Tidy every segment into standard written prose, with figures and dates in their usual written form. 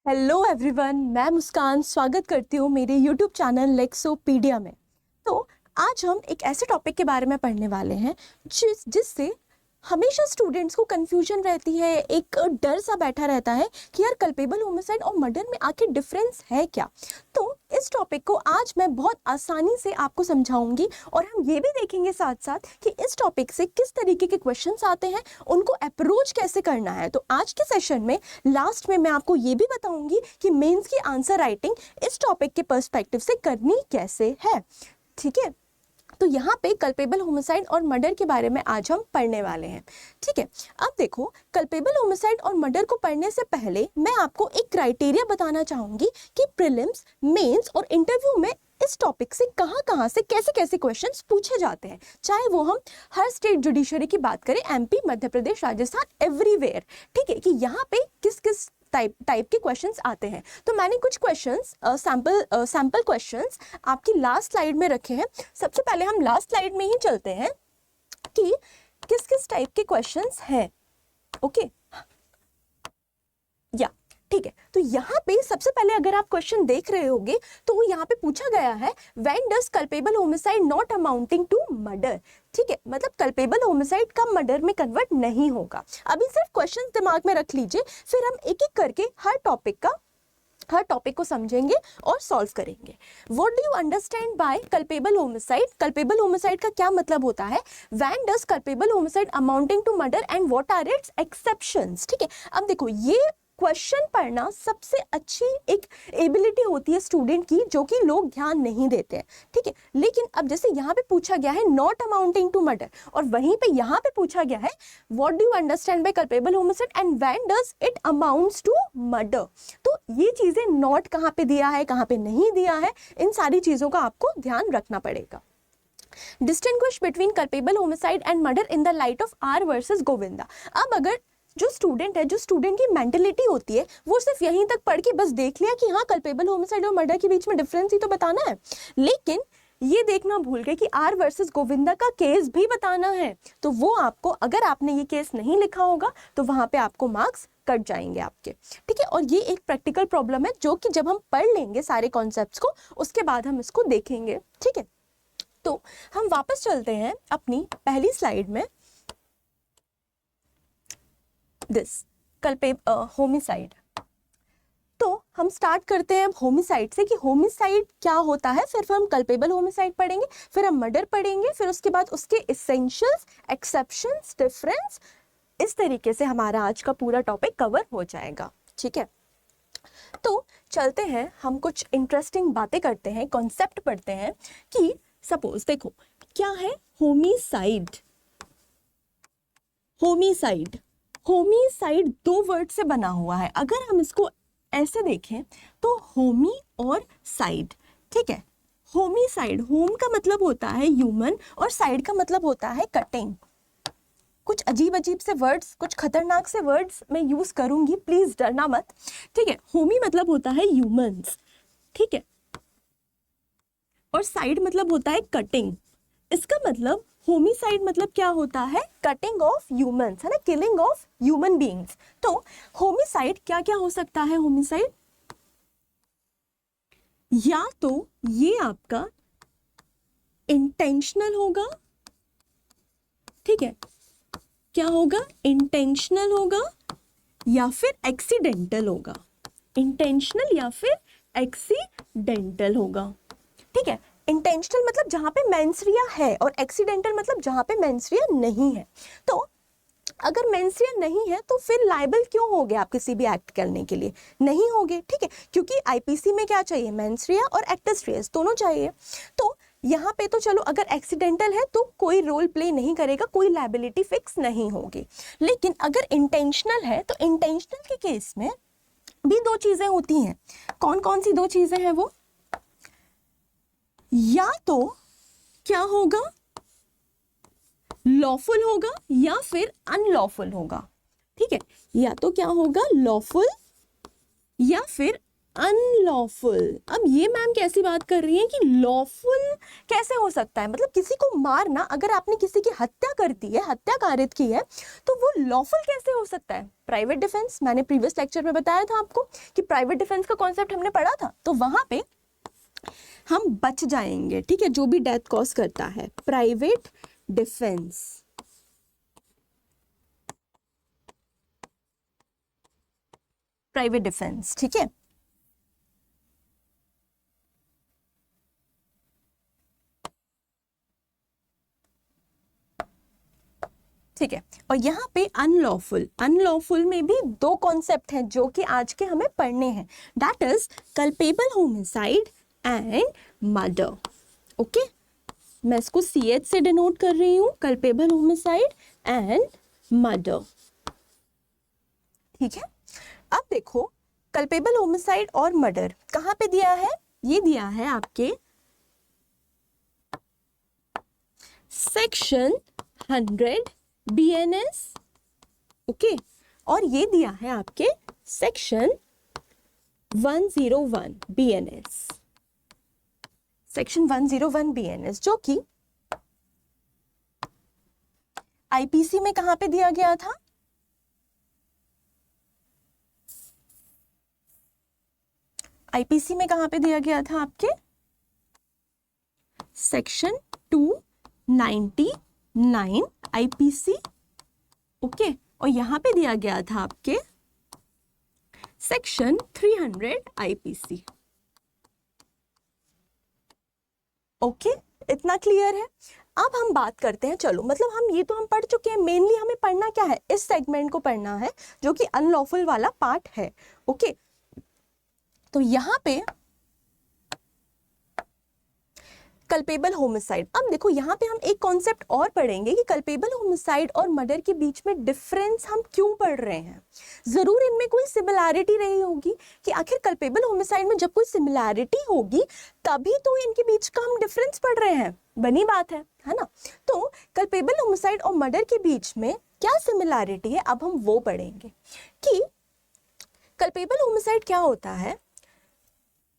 Hello everyone, मैं मुस्कान स्वागत करती हूँ मेरे यूट्यूब चैनल लेक्सोपीडिया में। तो आज हम एक ऐसे टॉपिक के बारे में पढ़ने वाले हैं जिससे हमेशा स्टूडेंट्स को कंफ्यूजन रहती है, एक डर सा बैठा रहता है कि यार कल्पेबल होमिसाइड और मर्डर में आखिर डिफरेंस है क्या। तो इस टॉपिक को आज मैं बहुत आसानी से आपको समझाऊंगी और हम ये भी देखेंगे साथ साथ कि इस टॉपिक से किस तरीके के क्वेश्चंस आते हैं, उनको अप्रोच कैसे करना है। तो आज के सेशन में लास्ट में मैं आपको ये भी बताऊंगी कि मेंस की आंसर राइटिंग इस टॉपिक के पर्सपेक्टिव से करनी कैसे है। ठीक है, तो यहाँ पे कल्पेबल होमिसाइड और मर्डर के बारे में आज हम पढ़ने वाले हैं। ठीक है, अब देखो, कल्पेबल होमिसाइड और मर्डर को पढ़ने से पहले मैं आपको एक क्राइटेरिया बताना चाहूंगी कि प्रीलिम्स, मेंस और इंटरव्यू में इस टॉपिक से कहाँ से कैसे कैसे क्वेश्चंस पूछे जाते हैं, चाहे वो हम हर स्टेट जुडिशरी की बात करें, एमपी, मध्य प्रदेश, राजस्थान, एवरीवेयर। ठीक है, कि यहाँ पे किस किस टाइप के क्वेश्चंस आते हैं। तो मैंने कुछ क्वेश्चंस सैंपल क्वेश्चंस आपकी लास्ट स्लाइड में रखे हैं। सबसे पहले हम लास्ट स्लाइड में ही चलते हैं कि किस किस टाइप के क्वेश्चंस हैं। ओके, या ठीक है, तो यहाँ पे सबसे पहले अगर आप क्वेश्चन देख रहे होंगे तो यहाँ पे पूछा गया है, when does culpable homicide not amounting to murder. ठीक है, मतलब कल्पेबल होमिसाइड का मर्डर में कन्वर्ट नहीं होगा। अभी सिर्फ क्वेश्चन दिमाग में रख लीजिए, फिर हम एक एक करके हर टॉपिक को समझेंगे और सॉल्व करेंगे। What do you understand by culpable homicide? Culpable homicide का क्या मतलब होता है? When does culpable homicide amounting to murder and what are its exceptions. ठीक है, अब देखो, ये क्वेश्चन पढ़ना सबसे अच्छी एक एबिलिटी होती है स्टूडेंट की, जो कि लोग ध्यान नहीं देते हैं। ठीक है, लेकिन अब जैसे यहाँ पे पूछा गया है नॉट अमाउंटिंग टू मर्डर, और वहीं पे यहाँ पे पूछा गया है what do you understand by culpable homicide and when does it amounts to murder. तो ये चीजें नॉट कहाँ पे दिया है, कहाँ पे नहीं दिया है, इन सारी चीजों का आपको ध्यान रखना पड़ेगा। Distinguish between culpable homicide and murder in the light of R versus Govinda. अब अगर जो स्टूडेंट की मेंटेलिटी होती है वो सिर्फ यहीं तक पढ़ के बस देख लिया कि हाँ कल्पेबल होमिसाइड और मर्डर के बीच में डिफरेंस ही तो बताना है, लेकिन ये देखना भूल गए कि आर वर्सेस गोविंदा का केस भी बताना है। तो वो आपको, अगर आपने ये केस नहीं लिखा होगा तो वहां पे आपको मार्क्स कट जाएंगे आपके। ठीक है, और ये एक प्रैक्टिकल प्रॉब्लम है जो कि जब हम पढ़ लेंगे सारे कॉन्सेप्ट्स को उसके बाद हम इसको देखेंगे। ठीक है, तो हम वापस चलते हैं अपनी पहली स्लाइड में। This homicide. तो हम स्टार्ट करते हैं होमिसाइड से कि होमिसाइड क्या होता है, फिर हम कल्पेबल होमिसाइड पढ़ेंगे, फिर हम मर्डर पढ़ेंगे, फिर उसके बाद उसके एसेंशियल्स, एक्सेप्शंस, डिफरेंस। इस तरीके से हमारा आज का पूरा टॉपिक कवर हो जाएगा। ठीक है, तो चलते हैं, हम कुछ इंटरेस्टिंग बातें करते हैं, कॉन्सेप्ट पढ़ते हैं कि सपोज देखो क्या है होमिसाइड। होमिसाइड दो वर्ड से बना हुआ है। अगर हम इसको ऐसे देखें तो होमी और साइड। ठीक है, होमिसाइड, होम का मतलब होता है ह्यूमन और साइड का मतलब होता है कटिंग। कुछ अजीब से वर्ड्स, कुछ खतरनाक से वर्ड्स मैं यूज करूंगी, प्लीज डरना मत। ठीक है, होमी मतलब होता है ह्यूमंस, ठीक है, और साइड मतलब होता है कटिंग। इसका मतलब होमिसाइड मतलब क्या होता है? कटिंग ऑफ ह्यूमंस, है ना, किलिंग ऑफ ह्यूमन बीइंग्स। तो होमिसाइड क्या क्या हो सकता है? होमिसाइड या तो ये आपका इंटेंशनल होगा, ठीक है, क्या होगा? इंटेंशनल होगा या फिर एक्सीडेंटल होगा। इंटेंशनल या फिर एक्सीडेंटल होगा। ठीक है, इंटेंशनल मतलब जहां पे मेंस्ट्रुआ है और एक्सीडेंटल मतलब जहां पे मेंस्ट्रुआ नहीं है। तो अगर मेंस्ट्रुआ नहीं है तो फिर लायबल क्यों हो गए आप किसी भी एक्ट करने के लिए? नहीं होगे। ठीक है, क्योंकि आईपीसी में क्या चाहिए? मेंस्ट्रुआ और एक्टस रियस दोनों चाहिए। तो यहाँ पे तो चलो अगर एक्सीडेंटल है तो कोई रोल प्ले नहीं करेगा, कोई लायबिलिटी फिक्स नहीं होगी। लेकिन अगर इंटेंशनल है तो इंटेंशनल के केस में भी दो चीजें होती हैं। कौन कौन सी दो चीजें हैं वो? या तो क्या होगा? लॉफुल होगा या फिर अनलॉफुल होगा। ठीक है, या तो क्या होगा? लॉफुल या फिर अनलॉफुल। अब ये मैम कैसी बात कर रही है कि लॉफुल कैसे हो सकता है, मतलब किसी को मारना, अगर आपने किसी की हत्या कर दी है, हत्या कारित की है, तो वो लॉफुल कैसे हो सकता है? प्राइवेट डिफेंस, मैंने प्रीवियस लेक्चर में बताया था आपको कि प्राइवेट डिफेंस का कॉन्सेप्ट हमने पढ़ा था, तो वहां पे हम बच जाएंगे, ठीक है, जो भी डेथ कॉज करता है। प्राइवेट डिफेंस, प्राइवेट डिफेंस, ठीक है। ठीक है, और यहाँ पे अनलॉफुल, अनलॉफुल में भी दो कॉन्सेप्ट हैं जो कि आज के हमें पढ़ने हैं, that is culpable homicide and murder. Okay, मैं इसको CH से डिनोट कर रही हूँ, कल्पेबल होमिसाइड एंड मर्डर। ठीक है, अब देखो कल्पेबल होमिसाइड और मर्डर कहाँ पे दिया है? ये दिया है आपके सेक्शन 100 BNS, ओके, और ये दिया है आपके सेक्शन 101 BNS, सेक्शन 101 BNS, जो कि IPC में कहां पे दिया गया था? IPC में कहां पे दिया गया था आपके? सेक्शन 299 IPC, ओके, और यहां पे दिया गया था आपके सेक्शन 300 IPC। ओके, इतना क्लियर है? अब हम बात करते हैं, चलो मतलब हम ये तो हम पढ़ चुके हैं, मेनली हमें पढ़ना क्या है? इस सेगमेंट को पढ़ना है जो कि अनलॉफुल वाला पार्ट है। ओके, तो यहां पे कल्पेबल होमिसाइड, अब देखो यहाँ पे हम एक कॉन्सेप्ट और पढ़ेंगे कि कल्पेबल होमिसाइड और मर्डर के बीच में डिफरेंस हम क्यों पढ़ रहे हैं। जरूर इनमें कोई सिमिलैरिटी रही होगी कि आखिर कल्पेबल होमिसाइड में जब कोई सिमिलैरिटी होगी तभी तो इनके बीच का हम डिफरेंस पढ़ रहे हैं, बनी बात है ना। तो कल्पेबल होमिसाइड और मर्डर के बीच में क्या सिमिलैरिटी है, अब हम वो पढ़ेंगे कि कल्पेबल होमिसाइड क्या होता है।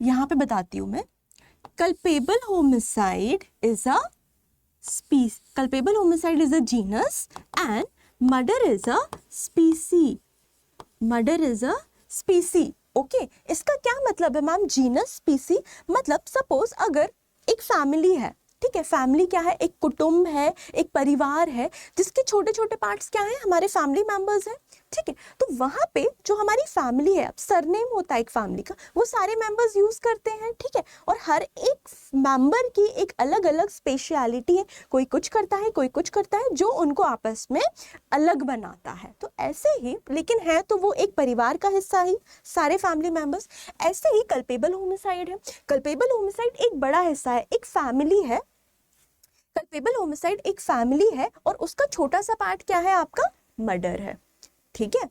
यहां पे बताती हूं मैं, culpable homicide is a species, culpable homicide is a genus and murder is a species, murder is a species। Okay, इसका क्या मतलब है मैम? जीनस, स्पीसी, मतलब सपोज अगर एक फैमिली है, ठीक है, फैमिली क्या है? एक कुटुंब है, एक परिवार है जिसके छोटे छोटे पार्ट्स क्या है? हमारे फैमिली मेंबर्स हैं, ठीक है। तो वहां पे जो हमारी फैमिली है, अब सरनेम होता है एक फैमिली का, वो सारे मेंबर्स यूज करते हैं, ठीक है, और हर एक मेंबर की एक अलग अलग स्पेशलिटी है, कोई कुछ करता है, कोई कुछ करता है, जो उनको आपस में अलग बनाता है। तो ऐसे ही, लेकिन है तो वो एक परिवार का हिस्सा ही, सारे फैमिली मेंबर्स। ऐसे ही कल्पेबल होमिसाइड है, कल्पेबल होमिसाइड एक बड़ा हिस्सा है, एक फैमिली है, कल्पेबल होमिसाइड एक फैमिली है और उसका छोटा सा पार्ट क्या है? आपका मर्डर है, ठीक है।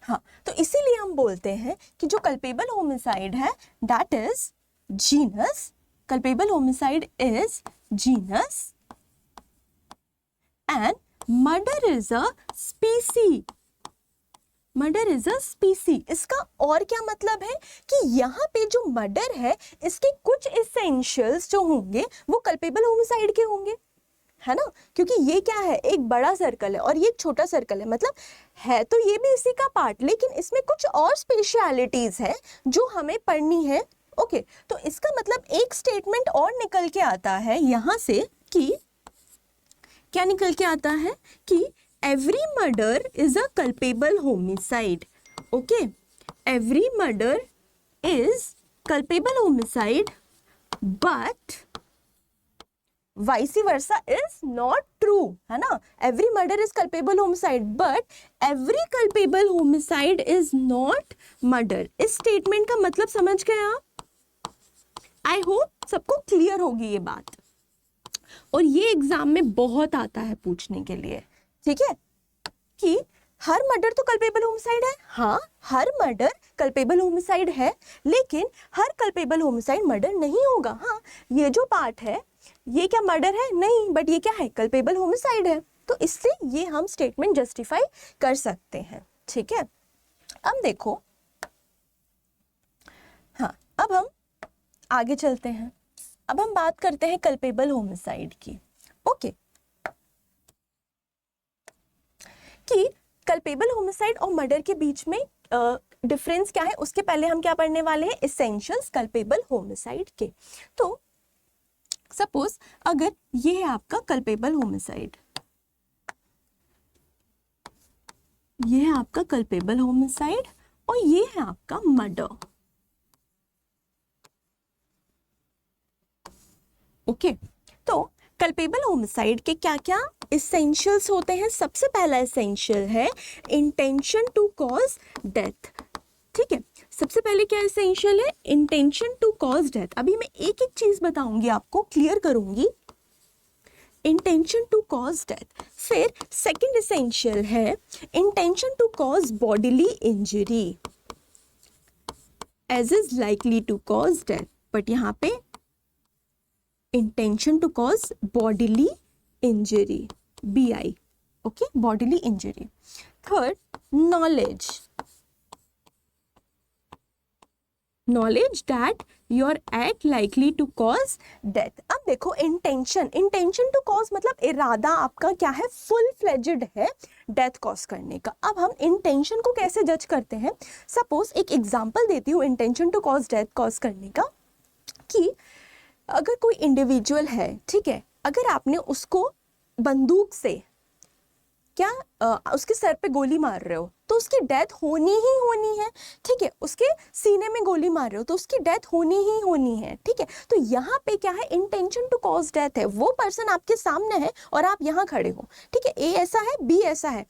हाँ, तो इसीलिए हम बोलते हैं कि जो कल्पेबल होमिसाइड है that is genus, culpable homicide is genus and murder is a स्पीसी, murder is a स्पीसी। इसका और क्या मतलब है कि यहाँ पे जो मर्डर है इसके कुछ एसेंशियल्स जो होंगे वो कल्पेबल होमिसाइड के होंगे, है ना, क्योंकि ये क्या है? एक बड़ा सर्कल है और ये एक छोटा सर्कल है, मतलब है तो ये भी इसी का पार्ट, लेकिन इसमें कुछ और स्पेशलिटीज है जो हमें पढ़नी है। ओके, तो इसका मतलब एक स्टेटमेंट और निकल के आता है यहाँ से कि क्या निकल के आता है कि every murder is a culpable homicide, okay, every murder is culpable homicide but vice versa is not true, है ना। every murder is culpable homicide but every culpable homicide is not murder। इस स्टेटमेंट का मतलब समझ गए आप? I hope सबको clear होगी ये बात, और ये एग्जाम में बहुत आता है पूछने के लिए, ठीक है, कि हर मर्डर तो कल्पेबल होमिसाइड है। हाँ, हर मर्डर कल्पेबल होमिसाइड है, लेकिन हर कल्पेबल होमिसाइड मर्डर नहीं होगा। हाँ, ये जो पार्ट है ये क्या मर्डर है? नहीं, बट ये क्या है? कल्पेबल होमिसाइड है। तो इससे ये हम स्टेटमेंट जस्टिफाई कर सकते हैं, ठीक है। अब देखो अब हम आगे चलते हैं। अब हम बात करते हैं कल्पेबल होमिसाइड की। ओके, कि कल्पेबल होमिसाइड और मर्डर के बीच में डिफरेंस क्या है, उसके पहले हम क्या पढ़ने वाले हैं, एसेंशियल्स कल्पेबल होमिसाइड के। तो सपोज अगर ये है आपका कल्पेबल होमिसाइड, ये है आपका कल्पेबल होमिसाइड और ये है आपका मर्डर। ओके, तो कल्पेबल होमिसाइड के क्या क्या एसेंशियल्स होते हैं। सबसे पहला एसेंशियल है इंटेंशन टू कॉज डेथ। ठीक है, सबसे पहले क्या एसेंशियल है, इंटेंशन टू कॉज डेथ। अभी मैं एक एक चीज बताऊंगी, आपको क्लियर करूंगी। Intention to cause death. फिर सेकंड एसेंशियल है intention to cause bodily injury as is likely to cause death, but यहां पे intention to cause bodily injury, BI। Okay, bodily injury. Third, knowledge, knowledge that your act likely to cause death। अब देखो intention, intention to cause मतलब इरादा आपका क्या है, full fledged है डेथ कॉज करने का। अब हम इंटेंशन को कैसे जज करते हैं, सपोज एक एग्जांपल देती हूँ intention to cause death cause करने का, कि अगर कोई इंडिविजुअल है, ठीक है, अगर आपने उसको बंदूक से क्या उसके सर पे गोली मार रहे हो तो उसकी डेथ होनी ही होनी है। ठीक है, उसके सीने में गोली मार रहे हो तो उसकी डेथ होनी ही होनी है। ठीक है, तो यहाँ पे क्या है, इंटेंशन टू कॉज डेथ है। वो पर्सन आपके सामने है और आप यहाँ खड़े हो। ठीक है, ए ऐसा है, बी ऐसा है,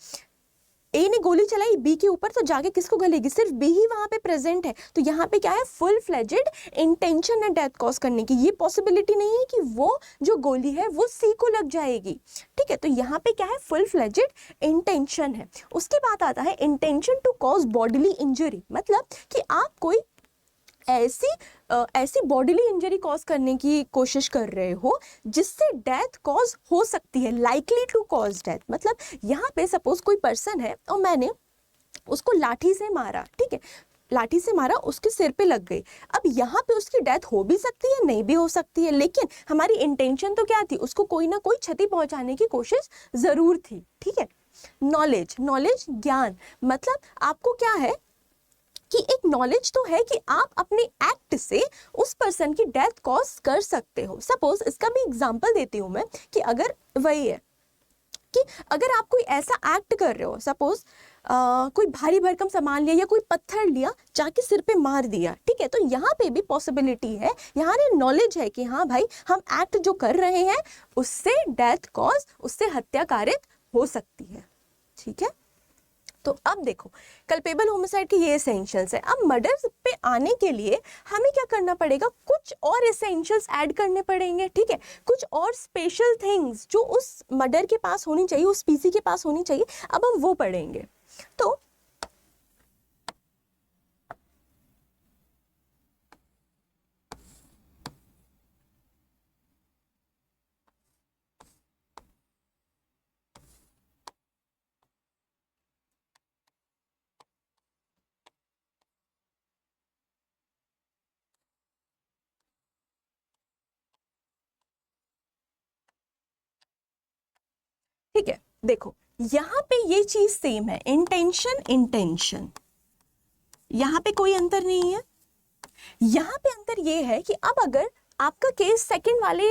ए ने गोली चलाई बी के ऊपर तो जाके किसको गलेगी, सिर्फ बी ही वहां पे प्रेजेंट है। तो यहाँ पे क्या है, फुल फ्लेजेड इंटेंशन है डेथ कॉज करने की। ये पॉसिबिलिटी नहीं है कि वो जो गोली है वो सी को लग जाएगी। ठीक है, तो यहाँ पे क्या है, फुल फ्लेजेड इंटेंशन है। उसके बाद आता है intention to cause bodily injury, मतलब कि आप कोई ऐसी बॉडीली इंजरी कॉज करने की कोशिश कर रहे हो जिससे डेथ कॉज हो सकती है, लाइकली टू कॉज डेथ। मतलब यहाँ पे सपोज कोई पर्सन है और मैंने उसको लाठी से मारा, ठीक है, लाठी से मारा, उसके सिर पे लग गई। अब यहाँ पे उसकी डेथ हो भी सकती है, नहीं भी हो सकती है, लेकिन हमारी इंटेंशन तो क्या थी, उसको कोई ना कोई क्षति पहुंचाने की कोशिश जरूर थी। ठीक है, नॉलेज, नॉलेज ज्ञान, मतलब आपको क्या है कि एक नॉलेज तो है कि आप अपने एक्ट से उस पर्सन की डेथ कॉज कर सकते हो। सपोज इसका भी एग्जांपल देती हूं मैं, कि अगर वही है कि अगर आप कोई ऐसा एक्ट कर रहे हो, सपोज कोई भारी भरकम सामान लिया या कोई पत्थर लिया जाके सिर पे मार दिया। ठीक है, तो यहाँ पे भी पॉसिबिलिटी है, यहाँ नॉलेज है कि हाँ भाई हम एक्ट जो कर रहे हैं उससे डेथ कॉज, उससे हत्या कारित हो सकती है। ठीक है, तो अब देखो कल्पेबल होमिसाइड के ये एसेंशियल्स है। अब मर्डर पे आने के लिए हमें क्या करना पड़ेगा, कुछ और एसेंशियल्स ऐड करने पड़ेंगे। ठीक है, कुछ और स्पेशल थिंग्स जो उस मर्डर के पास होनी चाहिए, उस पीसी के पास होनी चाहिए, अब हम वो पढ़ेंगे। तो ठीक है, देखो यहाँ पे ये चीज सेम है, इंटेंशन इंटेंशन, यहाँ पे कोई अंतर नहीं है। यहाँ पे अंतर ये है कि अब अगर आपका केस सेकंड वाले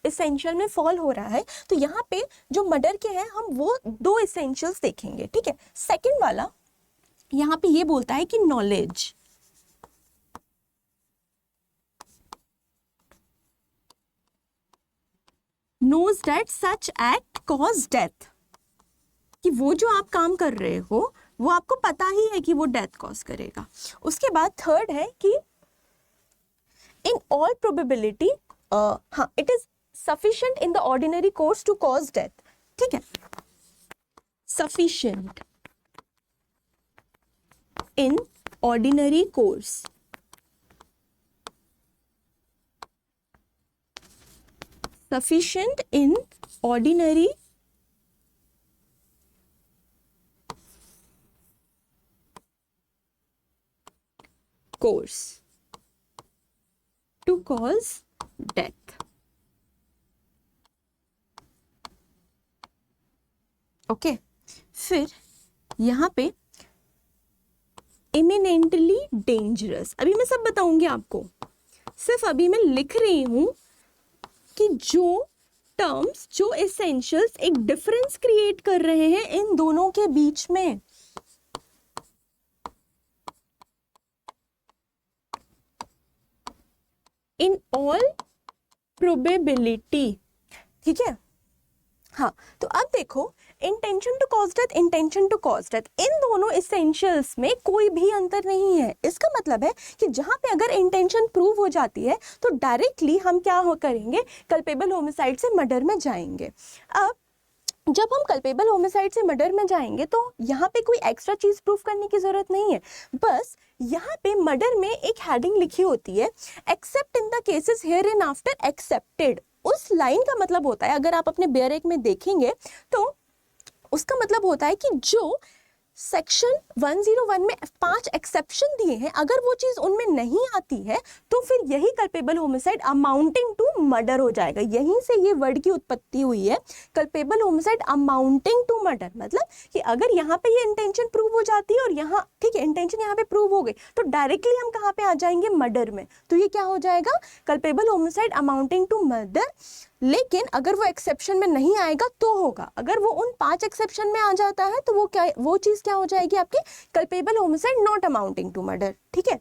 एसेंशियल में फॉल हो रहा है तो यहाँ पे जो मर्डर के हैं हम वो दो एसेंशियल्स देखेंगे। ठीक है, सेकंड वाला यहाँ पे ये बोलता है कि knowledge, knows that such act cause death, कि वो जो आप काम कर रहे हो वो आपको पता ही है कि वो डेथ कॉज करेगा। उसके बाद थर्ड है कि इन ऑल प्रोबेबिलिटी हाँ it is sufficient in the ordinary course to cause death. ठीक है, sufficient in ordinary course, sufficient in ordinary course। To cause death. Okay, फिर यहाँ पे इमिनेंटली डेंजरस, अभी मैं सब बताऊंगी आपको, सिर्फ अभी मैं लिख रही हूं कि जो टर्म्स, जो एसेंशियल्स एक डिफरेंस क्रिएट कर रहे हैं इन दोनों के बीच में। इन ऑल प्रोबेबिलिटी, ठीक है। हाँ, तो अब देखो, intention to cause death, intention to cause death, इन दोनों एसेंशियल्स में कोई भी अंतर नहीं है। इसका मतलब है कि जहां पे अगर इंटेंशन प्रूव हो जाती है तो डायरेक्टली हम क्या करेंगे, कल्पेबल होमिसाइड से मर्डर में जाएंगे। अब जब हम कल्पेबल होमिसाइड से मर्डर में जाएंगे तो यहाँ पे कोई एक्स्ट्रा चीज प्रूफ करने की जरूरत नहीं है, बस यहाँ पे मर्डर में एक हेडिंग लिखी होती है, accept in the cases here in after accepted. उस लाइन का मतलब होता है, अगर आप अपने बेयर एक में देखेंगे तो उसका मतलब होता है कि जो सेक्शन 101 में 5 एक्सेप्शन दिए हैं, अगर वो चीज उनमें नहीं आती है तो फिर यही culpable homicide amounting to murder हो जाएगा। यहीं से ये वर्ड की उत्पत्ति हुई है, culpable homicide amounting to murder. मतलब कि अगर यहाँ पे ये इंटेंशन प्रूव हो जाती है और यहाँ, ठीक है, इंटेंशन यहाँ पे प्रूव हो गई तो डायरेक्टली हम कहाँ पे आ जाएंगे, मर्डर में। तो ये क्या हो जाएगा, culpable homicide amounting to murder. लेकिन अगर वो एक्सेप्शन में नहीं आएगा तो होगा, अगर वो उन 5 एक्सेप्शन में आ जाता है तो वो चीज क्या हो जाएगी आपकी, culpable homicide not amounting to murder. ठीक है,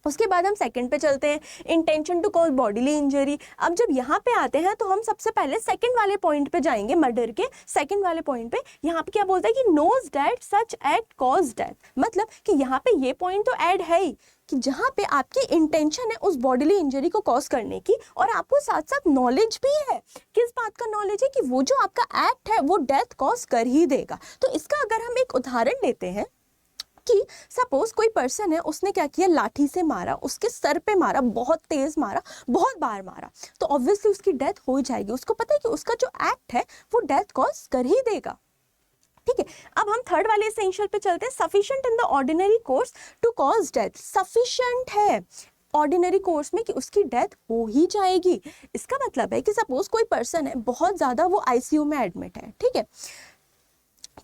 उसके बाद हम सेकंड पे चलते हैं, intention to cause bodily injury. अब जब यहाँ पे आते हैं तो हम सबसे पहले सेकंड वाले पॉइंट पे जाएंगे, मर्डर के सेकंड वाले पॉइंट पे। यहाँ पे क्या बोलता है कि knows that such act cause death, मतलब कि यहाँ पे ये पॉइंट तो ऐड है ही कि जहाँ पे आपकी इंटेंशन है उस बॉडीली इंजरी को कॉज करने की, और आपको साथ साथ नॉलेज भी है। किस बात का नॉलेज है, कि वो जो आपका एक्ट है वो डेथ कॉज कर ही देगा। तो इसका अगर हम एक उदाहरण लेते हैं कि सपोज कोई पर्सन है, उसने क्या किया, लाठी से मारा, उसके सर पे मारा, बहुत तेज मारा, बहुत बार मारा, तो ऑब्वियसली उसकी डेथ हो जाएगी। उसको पता है कि उसका जो एक्ट है वो डेथ कॉज कर ही देगा। ठीक है, अब हम थर्ड वाले एसेंशियल पे चलते हैं, sufficient in the ordinary course to cause death. Sufficient है ऑर्डिनरी कोर्स में कि उसकी डेथ हो ही जाएगी। इसका मतलब है कि सपोज कोई पर्सन है, बहुत ज्यादा वो आईसीयू में एडमिट है, ठीक है,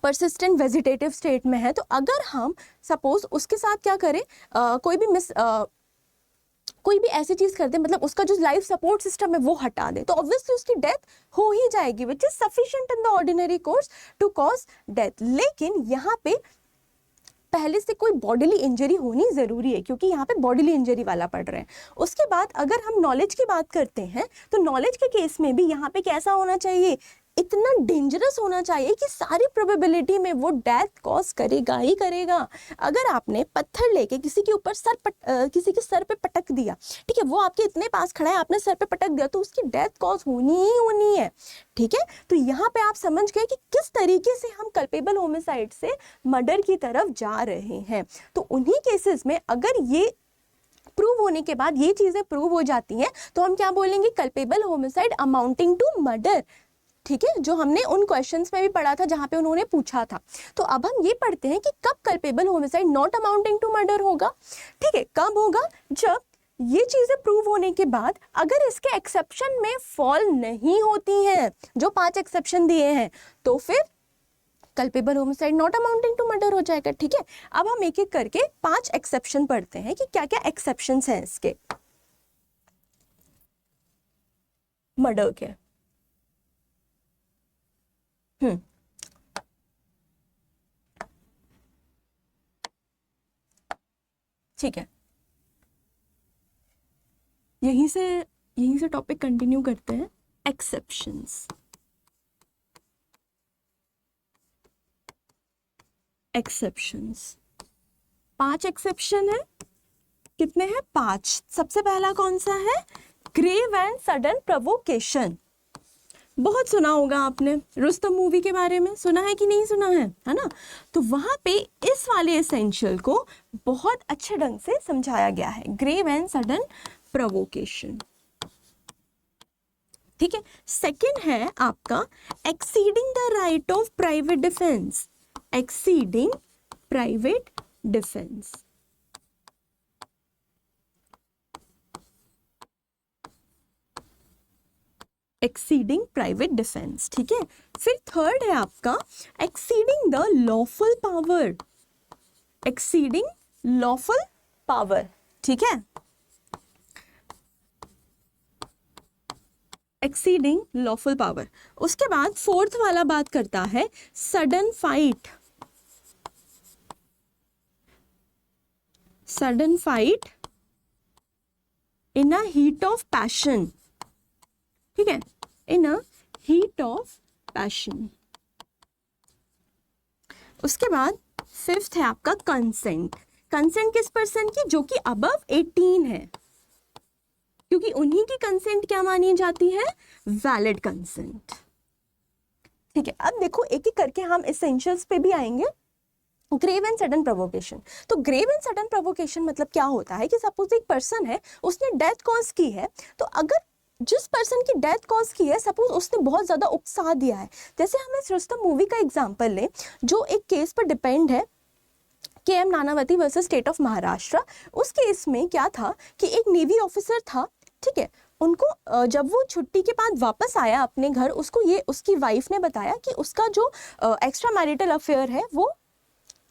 परसिस्टेंट वेजिटेटिव स्टेट में है, तो अगर हम सपोज उसके साथ क्या करें, कोई भी ऐसी चीज कर दे, मतलब उसका जो लाइफ सपोर्ट सिस्टम है वो हटा दे, तो ऑब्वियसली उसकी डेथ हो ही जाएगी, which is sufficient in the ordinary course to cause death. लेकिन यहाँ पे पहले से कोई बॉडीली इंजरी होनी जरूरी है, क्योंकि यहाँ पे बॉडीली इंजरी वाला पढ़ रहे हैं। उसके बाद अगर हम नॉलेज की बात करते हैं तो नॉलेज के केस में भी यहाँ पे कैसा होना चाहिए, इतना डेंजरस होना चाहिए कि सारी प्रोबेबिलिटी में वो डेथ कॉज करेगा ही करेगा। अगर आपने पत्थर लेके किसी के ऊपर किसी के सर पे पटक दिया, ठीक है, वो आपके इतने पास खड़ा है, आपने सर पे पटक दिया, तो उसकी डेथ कॉज होनी ही होनी है। ठीक है, तो यहाँ पे आप समझ गए कि किस तरीके से हम कल्पेबल होमिसाइड से मर्डर की तरफ जा रहे हैं। तो उन्हीं केसेस में अगर ये प्रूव होने के बाद ये चीजें प्रूव हो जाती हैं तो हम क्या बोलेंगे, culpable homicide amounting to murder. ठीक है, जो हमने उन क्वेश्चंस में भी पढ़ा था जहां पे उन्होंने पूछा था। तो अब हम ये पढ़ते हैं कि कब culpable homicide not amounting to murder होगा। ठीक है, कब होगा, जब ये चीजें प्रूव होने के बाद अगर इसके एक्सेप्शन में फॉल नहीं होती हैं, जो 5 एक्सेप्शन दिए हैं, तो फिर culpable homicide not amounting to murder हो जाएगा। ठीक है, अब हम एक एक करके 5 एक्सेप्शन पढ़ते हैं कि क्या क्या एक्सेप्शंस हैं इसके मर्डर के। ठीक है, यहीं से टॉपिक कंटिन्यू करते हैं, एक्सेप्शंस। एक्सेप्शंस 5 एक्सेप्शन है, कितने हैं, 5। सबसे पहला कौन सा है, ग्रेव एंड सडन प्रोवोकेशन। बहुत सुना होगा आपने, रुस्तम मूवी के बारे में सुना है कि नहीं सुना है ना। तो वहां पे इस वाले एसेंशियल को बहुत अच्छे ढंग से समझाया गया है, ग्रेव एंड सडन प्रोवोकेशन। ठीक है, सेकंड है आपका exceeding the right of private defence. Exceeding private defence, exceeding private defence, ठीक है। फिर थर्ड है आपका exceeding the lawful power, exceeding lawful power, ठीक है, एक्सीडिंग लॉफुल पावर। उसके बाद फोर्थ वाला बात करता है sudden fight, sudden fight in a heat of passion, ठीक है, इन अ हीट ऑफ पैशन। उसके बाद फिफ्थ है आपका कंसेंट, कंसेंट किस पर्सन की, जो कि अबव 18 है, क्योंकि उन्हीं की कंसेंट क्या मानी जाती है, वैलिड कंसेंट, ठीक है। अब देखो एक एक करके हम एसेंशियल्स पे भी आएंगे। ग्रेव एंड सडन प्रोवोकेशन, तो ग्रेव एंड सडन प्रोवोकेशन मतलब क्या होता है कि सपोज एक पर्सन है, उसने डेथ कॉज की है, तो अगर जिस पर्सन की डेथ कॉज की है, सपोज उसने बहुत ज्यादा उकसा दिया है, जैसे हम इस रुस्तम मूवी का एग्जांपल लें जो एक केस पर डिपेंड है, KM. Nanavati versus state of Maharashtra. उस केस में क्या था कि एक नेवी ऑफिसर था, ठीक है, उनको जब वो छुट्टी के बाद वापस आया अपने घर, उसको ये उसकी वाइफ ने बताया कि उसका जो एक्स्ट्रा मैरिटल अफेयर है वो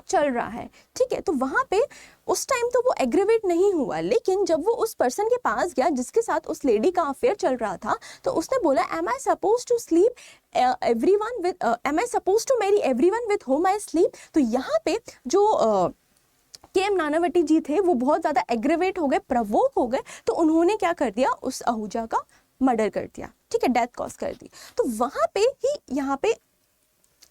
चल रहा है, ठीक है। तो वहां पे उस टाइम तो वो एग्रीवेट नहीं हुआ, लेकिन जब वो उस पर्सन के पास गया जिसके साथ उस लेडी का अफेयर चल रहा था, तो उसने बोला am I suppose to sleep everyone with, am I suppose to marry everyone with whom I sleep. तो यहाँ पे जो के.एम. नानावती जी थे वो बहुत ज्यादा एग्रीवेट हो गए, प्रवोक हो गए, तो उन्होंने क्या कर दिया, उस आहूजा का मर्डर कर दिया, ठीक है, डेथ कॉज कर दी। तो वहां पे ही यहाँ पे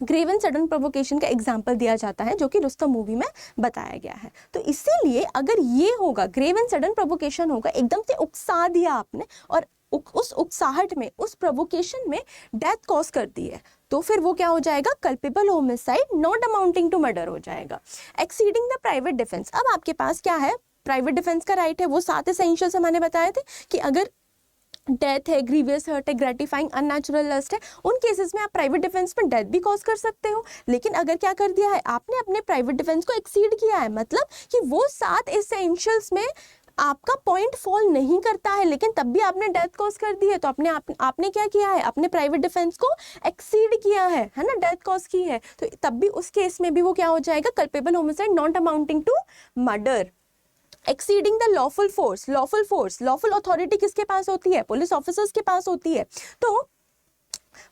ग्रेव एंड सडन प्रोवोकेशन का एग्जाम्पल दिया जाता है, जो कि रुस्तम मूवी में बताया गया है। तो इसीलिए अगर ये होगा, ग्रेव एंड सडन प्रोवोकेशन होगा, एकदम से उकसा दिया आपने और उस उकसाहट में, उस प्रोवोकेशन में डेथ कॉज कर दी है, तो फिर वो क्या हो जाएगा, culpable homicide not amounting to murder हो जाएगा। एक्सीडिंग द प्राइवेट डिफेंस, अब आपके पास क्या है, प्राइवेट डिफेंस का राइट है, वो 7 एसेंशियल्स मैंने बताए थे कि अगर डेथ है, ग्रीवियस हर्ट है, ग्रेटिफाइंग अननेचुरल लस्ट है, उन केसेस में आप प्राइवेट डिफेंस में डेथ भी कॉज कर सकते हो। लेकिन अगर क्या कर दिया है आपने, अपने प्राइवेट डिफेंस को एक्सीड किया है, मतलब कि वो 7 एसेंशियल्स में आपका पॉइंट फॉल नहीं करता है, लेकिन तब भी आपने डेथ कॉज कर दी है, तो आपने क्या किया है, अपने प्राइवेट डिफेंस को एक्सीड किया है ना, डेथ कॉज की है, तो तब भी उस केस में भी वो क्या हो जाएगा, culpable homicide not amounting to murder. Exceeding the lawful force, lawful force, lawful authority किसके पास होती है, पुलिस ऑफिसर्स के पास होती है, तो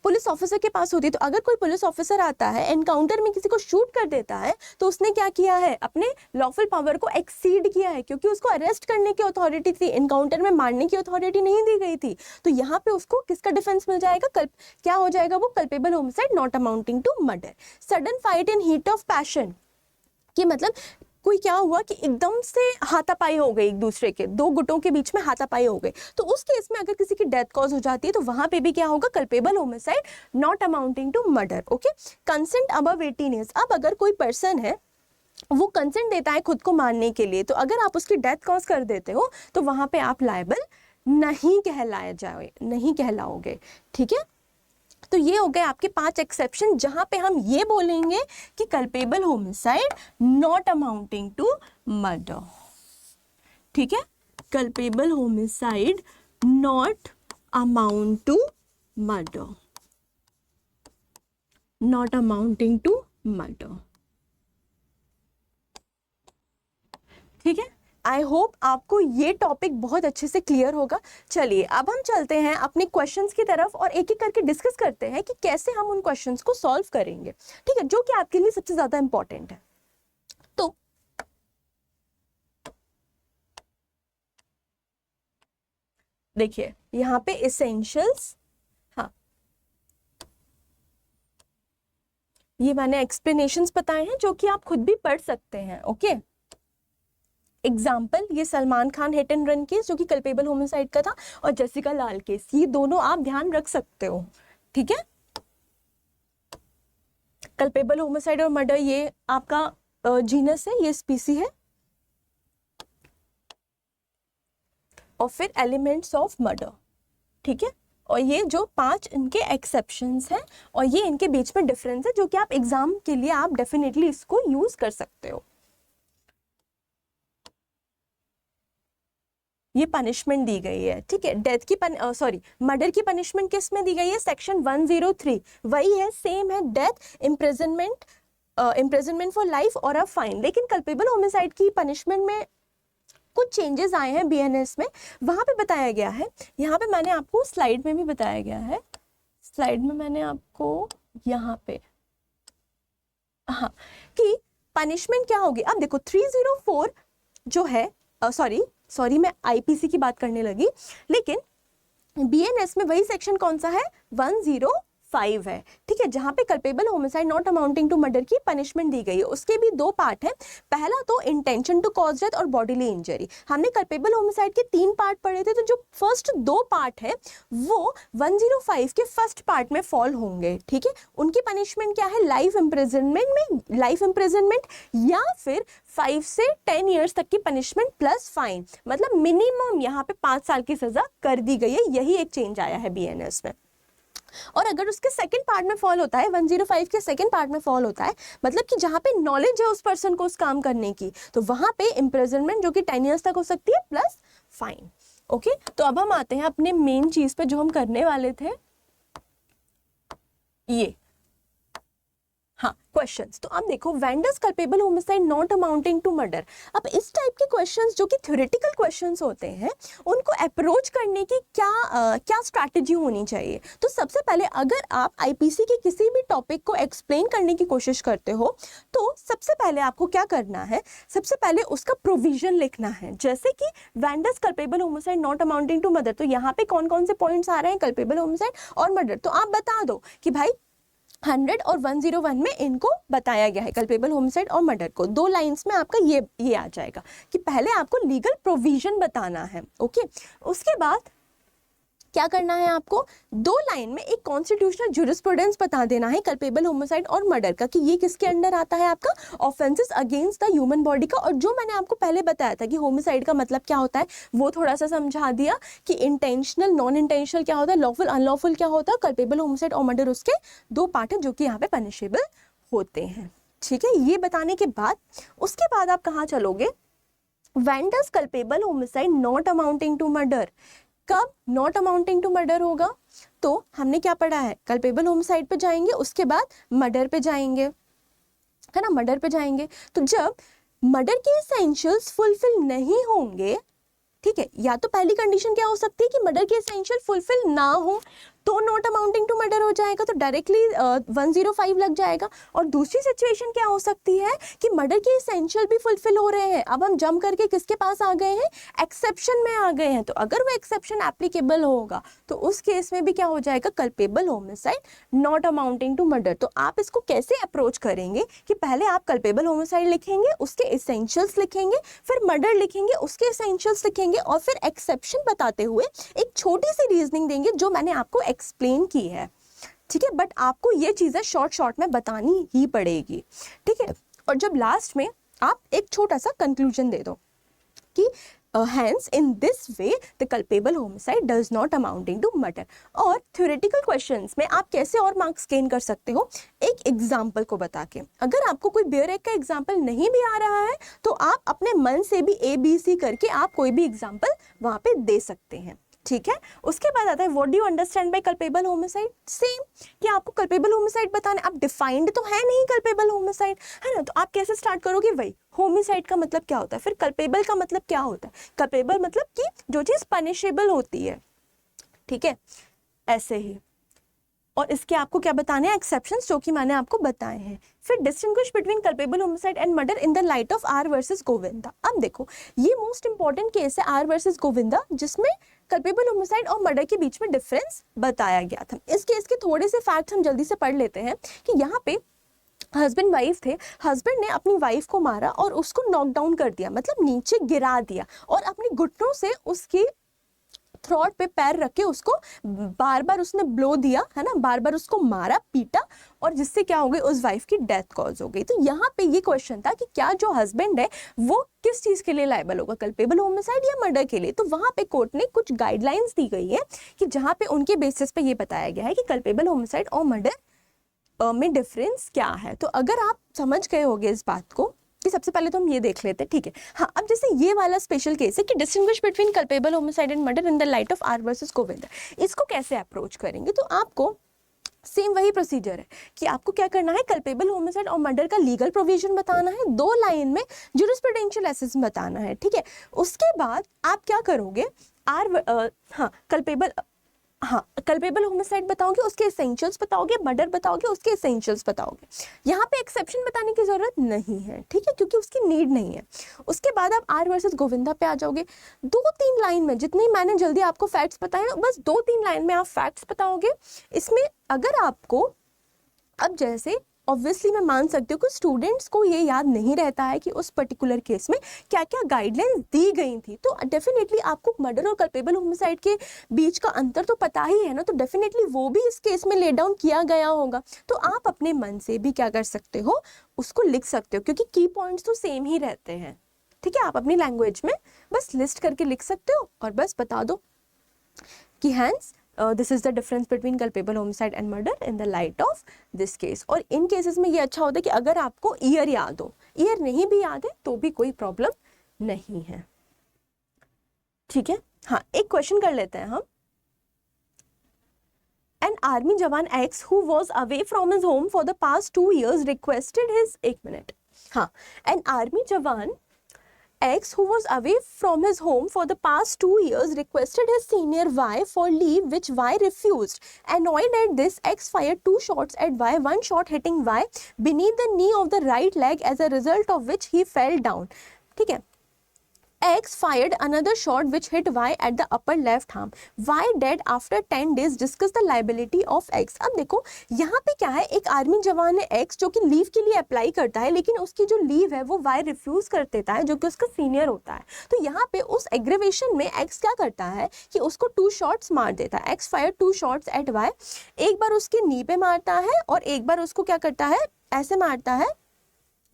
पुलिस ऑफिसर के पास होती है। तो अगर कोई पुलिस ऑफिसर आता है, एनकाउंटर में किसी को शूट कर देता है, तो उसने क्या किया है, अपने लॉफुल पावर को एक्सीड किया है, क्योंकि उसको अरेस्ट करने की अथॉरिटी थी, एनकाउंटर में मारने की अथॉरिटी नहीं दी गई थी। तो यहाँ पे उसको किसका डिफेंस मिल जाएगा, क्या हो जाएगा वो, culpable homicide not amounting to murder. Sudden fight in heat of passion, कि मतलब कोई क्या हुआ कि एकदम से हाथापाई हो गई, एक दूसरे के दो गुटों के बीच में हाथापाई हो गई, तो उस केस में अगर किसी की डेथ कॉज हो जाती है, तो वहां पे भी क्या होगा, culpable homicide not amounting to murder. Okay, consent above 18 years, अब अगर कोई पर्सन है वो कंसेंट देता है खुद को मारने के लिए, तो अगर आप उसकी डेथ कॉज कर देते हो, तो वहां पे आप लायबल नहीं कहलाओगे, ठीक है। तो ये हो गए आपके 5 एक्सेप्शन, जहां पे हम ये बोलेंगे कि culpable homicide not amounting to murder, ठीक है, culpable homicide not amount to murder, not amounting to murder, ठीक है। आई होप आपको ये टॉपिक बहुत अच्छे से क्लियर होगा। चलिए अब हम चलते हैं अपने क्वेश्चंस की तरफ और एक एक करके डिस्कस करते हैं कि कैसे हम उन क्वेश्चंस को सॉल्व करेंगे, ठीक है, जो कि आपके लिए सबसे ज्यादा इंपॉर्टेंट है। तो देखिए यहाँ पे एसेंशियल्स, हाँ ये मैंने एक्सप्लेनेशंस बताए हैं जो कि आप खुद भी पढ़ सकते हैं। ओके, एग्जाम्पल ये Salman Khan hit and run case जो कि कल्पेबल होमिसाइड का था, और जेसिका लाल केस, ये दोनों आप ध्यान रख सकते हो, ठीक है। कल्पेबल होमिसाइड और मर्डर ये आपका जीनस है, ये स्पीसी है, और फिर एलिमेंट्स ऑफ मर्डर, ठीक है। और ये जो 5 इनके एक्सेप्शंस हैं और ये इनके बीच में डिफरेंस है, जो कि आप एग्जाम के लिए आप डेफिनेटली इसको यूज कर सकते हो। ये पनिशमेंट दी गई है, ठीक है। डेथ की मर्डर की पनिशमेंट किस में दी गई है? सेक्शन 103 वही है, सेम है, डेथ, इम्प्रिजनमेंट फॉर लाइफ और अ फाइन। लेकिन कल्पेबल होमिसाइड की पनिशमेंट में कुछ चेंजेस आए हैं बीएनएस में, वहां पे बताया गया है, यहाँ पे मैंने आपको स्लाइड में भी बताया गया है, स्लाइड में मैंने आपको यहाँ पे हाँ कि पनिशमेंट क्या होगी। अब देखो 304 जो है सॉरी मैं आईपीसी की बात करने लगी, लेकिन बीएनएस में वही सेक्शन कौन सा है? 105 है, ठीक है, जहां पे culpable homicide not amounting to murder की पनिशमेंट दी गई है। उसके भी दो पार्ट हैं, पहला तो इंटेंशन टू कॉज डेथ और बॉडीली इंजरी। हमने कल्पेबल होमिसाइड के 3 पार्ट पढ़े थे, तो जो फर्स्ट 2 पार्ट है वो 105 के फर्स्ट पार्ट में फॉल होंगे, ठीक है। उनकी पनिशमेंट क्या है? लाइफ इम्प्रिजनमेंट या फिर 5 से 10 ईयर्स तक की पनिशमेंट प्लस फाइन, मतलब मिनिमम यहाँ पे 5 साल की सजा कर दी गई है। यही एक चेंज आया है बीएनएस में। और अगर उसके सेकंड पार्ट में फॉल होता है, 105 के सेकंड पार्ट में फॉल होता है, मतलब कि जहां पे नॉलेज है उस पर्सन को उस काम करने की, तो वहां पे इम्प्रिजनमेंट जो कि 10 ईयर्स तक हो सकती है प्लस फाइन। ओके, तो अब हम आते हैं अपने मेन चीज पे जो हम करने वाले थे, ये हाँ क्वेश्चंस। तो अब देखो, when does culpable homicide not amounting to murder. अब इस टाइप के क्वेश्चंस जो कि थ्योरेटिकल क्वेश्चंस होते हैं, उनको अप्रोच करने की क्या स्ट्रैटेजी होनी चाहिए। तो सबसे पहले अगर आप आईपीसी के किसी भी टॉपिक को एक्सप्लेन करने की कोशिश करते हो, तो सबसे पहले आपको क्या करना है? सबसे पहले उसका प्रोविजन लिखना है, जैसे कि when does culpable homicide not amounting to murder. तो यहाँ पे कौन कौन से पॉइंट्स आ रहे हैं? कल्पेबल होमिसाइड और मर्डर। तो आप बता दो कि भाई 100 और 101 में इनको बताया गया है, कल्पेबल होमिसाइड और मर्डर को। 2 लाइंस में आपका ये आ जाएगा कि पहले आपको लीगल प्रोविजन बताना है। ओके, उसके बाद क्या करना है आपको? 2 लाइन में एक कॉन्स्टिट्यूशनल ज्यूरिस्प्रूडेंस बता देना है कल्पेबल होमिसाइड और मर्डर का, कि ये किसके अंडर आता है आपका? Offences against the human body का। और जो मैंने आपको पहले बताया था कि होमिसाइड का मतलब क्या होता है, वो थोड़ा सा समझा दिया कि इंटेंशनल, नॉन इंटेंशनल क्या होता है, लॉफुल, अनलॉफुल क्या होता है। कल्पेबल होमिसाइड और मर्डर उसके 2 पार्ट है जो कि यहाँ पे पनिशेबल होते हैं, ठीक है। ये बताने के बाद उसके बाद आप कहाँ चलोगे? When does culpable homicide not amounting to murder, कब नॉट अमाउंटिंग टू मर्डर होगा? तो हमने क्या पढ़ा है? कल्पेबल होमिसाइड पे जाएंगे, उसके बाद मर्डर पे जाएंगे, है ना, मर्डर पे जाएंगे। तो जब मर्डर के एसेंशियल्स फुलफिल नहीं होंगे, ठीक है, या तो पहली कंडीशन क्या हो सकती है कि मर्डर के एसेंशियल फुलफिल ना हो तो नॉट अमाउंटिंग टू मर्डर हो जाएगा, तो डायरेक्टली 105 लग जाएगा। और दूसरी सिचुएशन क्या हो सकती है कि मर्डर के एसेंशियल भी फुलफिल हो रहे हैं। अब हम जंप करके किसके पास आ गए हैं? एक्सेप्शन में आ गए हैं। तो अगर वो एक्सेप्शन एप्लीकेबल होगा तो उस केस में भी क्या हो जाएगा? Culpable homicide not amounting to murder. तो आप इसको कैसे अप्रोच करेंगे कि पहले आप कल्पेबल होमिसाइड लिखेंगे, उसके एसेंशियल्स लिखेंगे, फिर मर्डर लिखेंगे, उसके एसेंशियल्स लिखेंगे, और फिर एक्सेप्शन बताते हुए एक छोटी सी रीजनिंग देंगे जो मैंने आपको एक्सप्लेन की है, ठीक है। बट आपको ये चीजें शॉर्ट में बतानी ही पड़ेगी, ठीक है। और जब लास्ट में आप एक छोटा सा कंक्लूजन दे दो कि hence in this way the culpable homicide does not amounting to murder। और theoretical questions में आप कैसे और मार्क्स गेन कर सकते हो? एक एग्जाम्पल को बता के। अगर आपको कोई बेयर एग का एग्जाम्पल नहीं भी आ रहा है तो आप अपने मन से भी ABC करके आप कोई भी एग्जाम्पल वहां पे दे सकते हैं, ठीक है। उसके बाद आता है what do you understand by culpable homicide. Same कि आपको कल्पेबल होमिसाइड बताना, अब डिफाइंड तो है नहीं कल्पेबल होमिसाइड, है ना, तो आप कैसे स्टार्ट करोगे? वही होमिसाइड का मतलब क्या होता है, फिर कल्पेबल का मतलब क्या होता है। कल्पेबल मतलब कि जो चीज पनिशेबल होती है, ठीक है, ऐसे ही। और इसके आपको क्या बताने हैं? एक्सेप्शंस, जो कि मैंने आपको बताए हैं। फिर distinguish between culpable homicide and murder in the light of R versus Govinda. अब देखो, ये मोस्ट इंपॉर्टेंट केस है आर वर्सेस गोविंदा, जिसमें कल्पेबल होमिसाइड और मर्डर के बीच में डिफरेंस बताया गया था। इस केस के थोड़े से फैक्ट हम जल्दी से पढ़ लेते हैं कि यहाँ पे हस्बैंड वाइफ थे, हस्बैंड ने अपनी वाइफ को मारा और उसको नॉक डाउन कर दिया, मतलब नीचे गिरा दिया, और अपने घुटनों से उसकी थ्रोट पे पैर रख के उसको बार बार उसने ब्लो दिया, है ना, बार बार उसको मारा, पीटा, और जिससे क्या हो गई? उस वाइफ की डेथ कॉज हो गई। तो यहाँ पे ये क्वेश्चन था कि क्या जो हस्बैंड है वो किस चीज के लिए लायबल होगा, कल्पेबल होमिसाइड या मर्डर के लिए। तो वहां पे कोर्ट ने कुछ गाइडलाइंस दी गई है कि जहां पे उनके बेसिस पे ये बताया गया है कि कल्पेबल होमिसाइड और मर्डर में डिफरेंस क्या है। तो अगर आप समझ गए होगे इस बात को, कि सबसे पहले तो हम ये देख लेते हैं, ठीक है। हाँ, अब जैसे ये वाला स्पेशल केस है कि distinguish between culpable homicide and murder in the light of R versus Govinda, इसको कैसे अप्रोच करेंगे? तो आपको सेम वही प्रोसीजर है कि आपको क्या करना है, कल्पेबल होमिसाइड और मर्डर का लीगल प्रोविजन बताना है, 2 लाइन में जूरिस्प्रूडेंशियल एसेस बताना है, ठीक है। उसके बाद आप क्या करोगे, कल्पेबल होमिसाइड बताओगे, उसके एसेंशियल्स बताओगे, मर्डर बताओगे, उसके एसेंशियल्स बताओगे। यहाँ पे एक्सेप्शन बताने की जरूरत नहीं है, ठीक है, क्योंकि उसकी नीड नहीं है। उसके बाद आप आर वर्सेस गोविंदा पे आ जाओगे, 2-3 लाइन में, जितनी मैंने जल्दी आपको फैक्ट्स बताए ना, बस 2-3 लाइन में आप फैक्ट्स बताओगे। इसमें अगर आपको, अब जैसे ऑब्वियसली मैं मान सकती हूँ कि स्टूडेंट्स को ये याद नहीं रहता है कि उस पर्टिकुलर केस में क्या क्या गाइडलाइंस दी गई थी, तो डेफिनेटली आपको मर्डर और कल्पेबल होमिसाइड के बीच का अंतर तो पता ही है ना, तो डेफिनेटली वो भी इस केस में ले डाउन किया गया होगा। तो आप अपने मन से भी क्या कर सकते हो, उसको लिख सकते हो, क्योंकि की पॉइंट्स तो सेम ही रहते हैं, ठीक है। आप अपनी लैंग्वेज में बस लिस्ट करके लिख सकते हो और बस बता दो कि hence this is the difference between culpable homicide and murder in the light of this case. और इन केसेस में ये अच्छा होता है कि अगर आपको ईयर याद हो, ईयर नहीं भी याद है तो भी कोई प्रॉब्लम नहीं है, ठीक है। हाँ, एक क्वेश्चन कर लेते हैं हम। An army jawan X who was away from his home for the past 2 years requested his, एक मिनट, हाँ, an army jawan X who was away from his home for the past 2 years requested his senior Y for leave, which Y refused. Annoyed at this, X fired 2 shots at Y, one shot hitting Y beneath the knee of the right leg, as a result of which he fell down, ठीक है। X fired another shot which hit Y at the upper left arm. Y dead after 10 days. Discuss the liability of X. अब देखो यहाँ पे क्या है, एक army जवान है X जो कि लीव के लिए अप्लाई करता है, लेकिन उसकी जो लीव है वो Y रिफ्यूज कर देता है, जो कि उसका सीनियर होता है। तो यहाँ पे उस एग्रीवेशन में X क्या करता है कि उसको 2 शॉट्स मार देता है। X fire 2 shots eight Y, एक बार उसके नी पे मारता है और एक बार उसको क्या करता है, ऐसे मारता है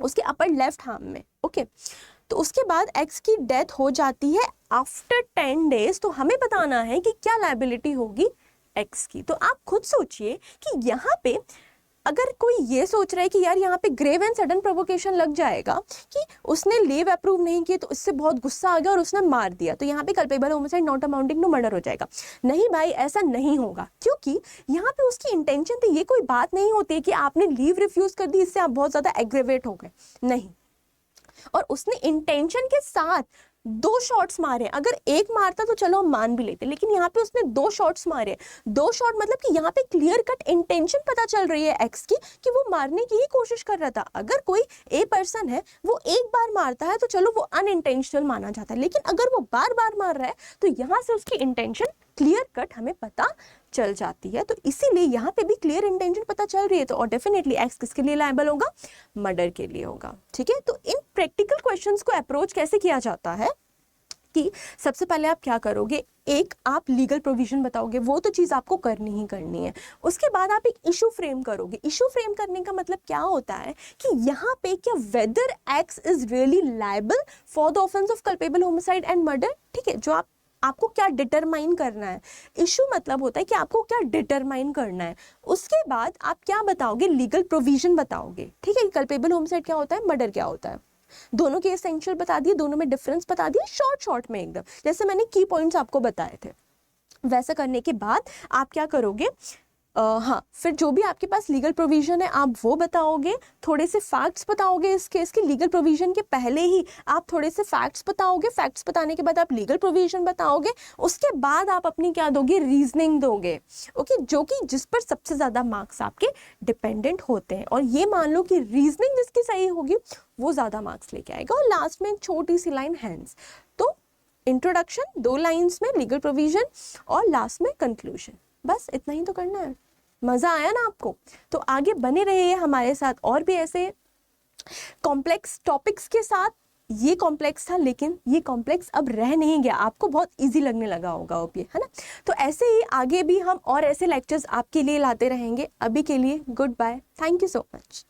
उसके अपर लेफ्ट आर्म में, ओके। तो उसके बाद X की डेथ हो जाती है आफ्टर 10 डेज। तो हमें बताना है कि क्या लायबिलिटी होगी X की। तो आप खुद सोचिए कि यहाँ पे अगर कोई ये सोच रहा है कि यार यहाँ पे ग्रेव एंड सडन प्रोवोकेशन लग जाएगा कि उसने लीव अप्रूव नहीं किए तो इससे बहुत गुस्सा आ गया और उसने मार दिया, तो यहाँ पे culpable homicide not amounting to murder हो जाएगा। नहीं भाई, ऐसा नहीं होगा, क्योंकि यहाँ पे उसकी इंटेंशन थी। ये कोई बात नहीं होती है कि आपने लीव रिफ्यूज कर दी, इससे आप बहुत ज्यादा एग्रेवेट हो गए, नहीं। और उसने इंटेंशन के साथ 2 शॉट्स मारे। अगर एक मारता तो चलो हम मान भी लेते, लेकिन यहाँ पे उसने 2 शॉट्स मारे। 2 शॉट मतलब कि यहाँ पे क्लियर कट इंटेंशन पता चल रही है X की कि वो मारने की ही कोशिश कर रहा था। अगर कोई ए पर्सन है, वो एक बार मारता है तो चलो वो अनइंटेंशनल माना जाता है, लेकिन अगर वो बार बार मार रहा है तो यहाँ से उसकी इंटेंशन क्लियर कट हमें पता चल जाती है। तो इसीलिए यहाँ पे भी क्लियर इंटेंशन पता चल रही है, तो और डेफिनेटली X किसके लिए लायबल होगा, मर्डर के लिए होगा, ठीक है। तो इन प्रैक्टिकल क्वेश्चंस को अप्रोच कैसे किया जाता है कि सबसे पहले आप क्या करोगे, एक आप लीगल प्रोविजन बताओगे, वो तो चीज़ आपको करनी ही करनी है। उसके बाद आप एक इशू फ्रेम करोगे। इशू फ्रेम करने का मतलब क्या होता है कि यहाँ पे क्या whether X is really liable for the offence of culpable homicide and murder, ठीक है। जो आपको क्या डिटरमाइन करना है, इशू मतलब होता है कि आपको क्या डिटरमाइन करना है। उसके बाद आप क्या बताओगे, लीगल प्रोविजन बताओगे, ठीक है। कल्पेबल होमिसाइड क्या होता है, मर्डर क्या होता है, दोनों के एसेंशियल बता दिए, दोनों में डिफरेंस बता दिया, शॉर्ट में एकदम, जैसे मैंने की पॉइंट्स आपको बताए थे। वैसा करने के बाद आप क्या करोगे, हाँ, फिर जो भी आपके पास लीगल प्रोविजन है आप वो बताओगे, थोड़े से फैक्ट्स बताओगे इस केस के। लीगल प्रोविजन के पहले ही आप थोड़े से फैक्ट्स बताओगे, फैक्ट्स बताने के बाद आप लीगल प्रोविजन बताओगे। उसके बाद आप अपनी क्या दोगे, रीजनिंग दोगे, ओके, जो कि जिस पर सबसे ज़्यादा मार्क्स आपके डिपेंडेंट होते हैं। और ये मान लो कि रीजनिंग जिसकी सही होगी वो ज़्यादा मार्क्स लेके आएगा। और लास्ट में एक छोटी सी लाइन हैंड्स, तो इंट्रोडक्शन 2 लाइन्स में, लीगल प्रोविजन, और लास्ट में कंक्लूजन, बस इतना ही तो करना है। मजा आया ना आपको? तो आगे बने रहिए हमारे साथ और भी ऐसे कॉम्प्लेक्स टॉपिक्स के साथ। ये कॉम्प्लेक्स था लेकिन ये कॉम्प्लेक्स अब रह नहीं गया, आपको बहुत इजी लगने लगा होगा अब ये, है ना। तो ऐसे ही आगे भी हम और ऐसे लेक्चर्स आपके लिए लाते रहेंगे। अभी के लिए good bye, thank you so much.